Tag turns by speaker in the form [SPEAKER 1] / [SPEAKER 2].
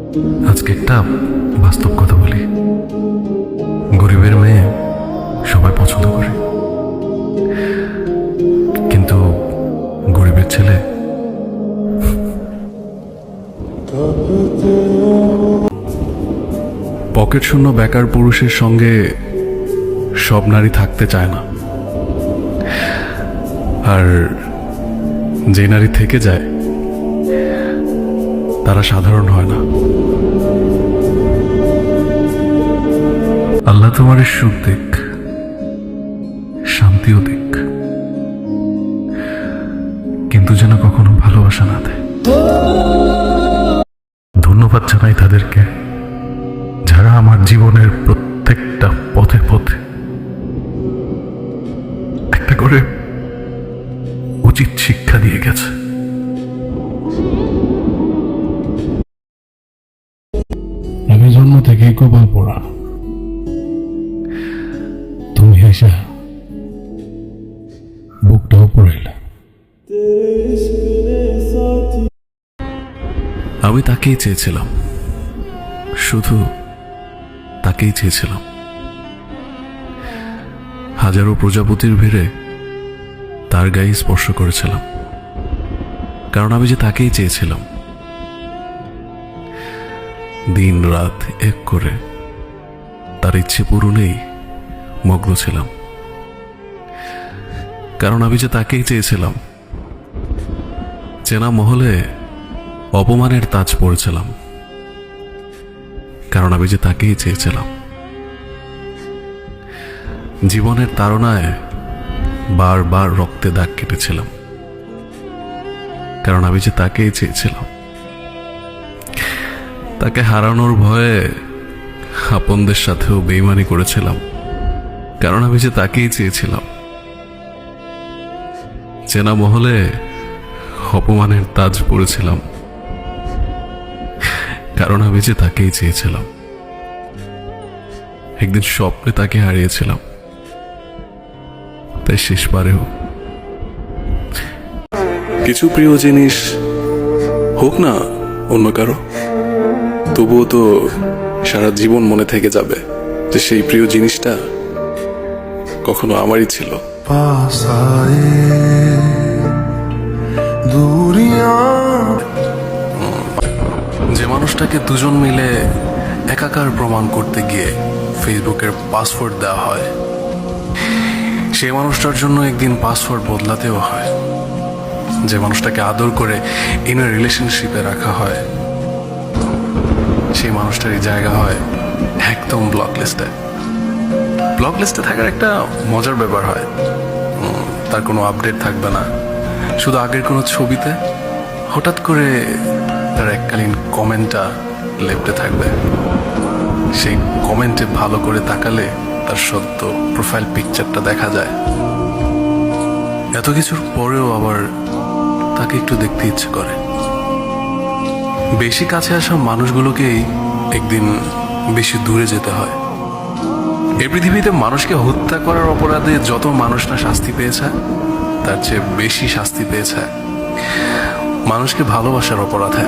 [SPEAKER 1] আজকে একটা বাস্তব কথা বলি। গরিবের মেয়ে সবাই পছন্দ করে, কিন্তু গরিবের ছেলে পকেট শূন্য বেকার পুরুষের সঙ্গে সব নারী থাকতে চায় না, আর যে নারী থেকে যায় তারা সাধারণ হয় না। আল্লাহ তোমার সুখ দিক, শান্তিও দিক, কিন্তু যেন কখনো ভালোবাসা না দেয়। ধন্যবাদ জানাই তাদেরকে যারা আমার জীবনের প্রত্যেকটা পথে পথে একটা করে উচিত শিক্ষা দিয়ে গেছে।
[SPEAKER 2] আমি জন্ম থেকেই কপাল পোড়া, তুমি এসে বুকটাও পড়াইলা।
[SPEAKER 1] আমি তাকেই চেয়েছিলাম, শুধু তাকেই চেয়েছিলাম। হাজারো প্রজাপতির ভিড়ে তার গায়ে স্পর্শ করেছিলাম, কারণ আমি যে তাকেই চেয়েছিলাম। দিন রাত এক করে তার ইচ্ছে পূরণেই মগ্ন ছিলাম, কারণ আমি যে তাকেই চেয়েছিলাম। চেনা মহলে অপমানের তাজ পড়েছিলাম, কারণ আমি যে তাকেই চেয়েছিলাম। জীবনের তাড়নায় বারবার রক্তে দাগ কেটেছিলাম, কারণ আমি যে তাকেই চেয়েছিলাম। তাকে হারানোর ভয়ে আপনদের সাথেও বেইমানি করেছিলাম, কারণ আমি যে তাকেই চেয়েছিলাম। চেনা মহলে অপমানের তাজ পড়েছিলাম, কারণ আমি যে তাকেই চেয়েছিলাম। একদিন স্বপ্নে তাকে হারিয়েছিলাম, তাই শেষবারেও কিছু প্রিয় জিনিস হোক না অন্য কারো, তবুও তো সারা জীবন মনে থেকে যাবে যে সেই প্রিয় জিনিসটা কখনো আমারই ছিল। যে মানুষটাকে দুজন মিলে একাকার প্রমাণ করতে গিয়ে ফেসবুকের পাসওয়ার্ড দেওয়া হয়, সেই মানুষটার জন্য একদিন পাসওয়ার্ড বদলাতেও হয়। যে মানুষটাকে আদর করে ইন রিলেশনশিপে রাখা হয়, সেই মানুষটারই জায়গা হয় একদম ব্লক লিস্টে। ব্লক লিস্টে থাকার একটা মজার ব্যাপার হয়, তার কোনো আপডেট থাকবে না, শুধু আগের কোনো ছবিতে হঠাৎ করে তার এককালীন কমেন্টটা লেপটে থাকবে। সেই কমেন্টে ভালো করে তাকালে তার সদ্য প্রোফাইল পিকচারটা দেখা যায়। এত কিছুর পরেও আবার তাকে একটু দেখতে ইচ্ছে করে। বেশি কাছে আসা মানুষগুলোকেই একদিন বেশি দূরে যেতে হয়। এই পৃথিবীতে মানুষকে হত্যা করার অপরাধে যত মানুষ না শাস্তি পেয়েছে, তার চেয়ে বেশি শাস্তি পেয়েছে মানুষকে ভালোবাসার অপরাধে।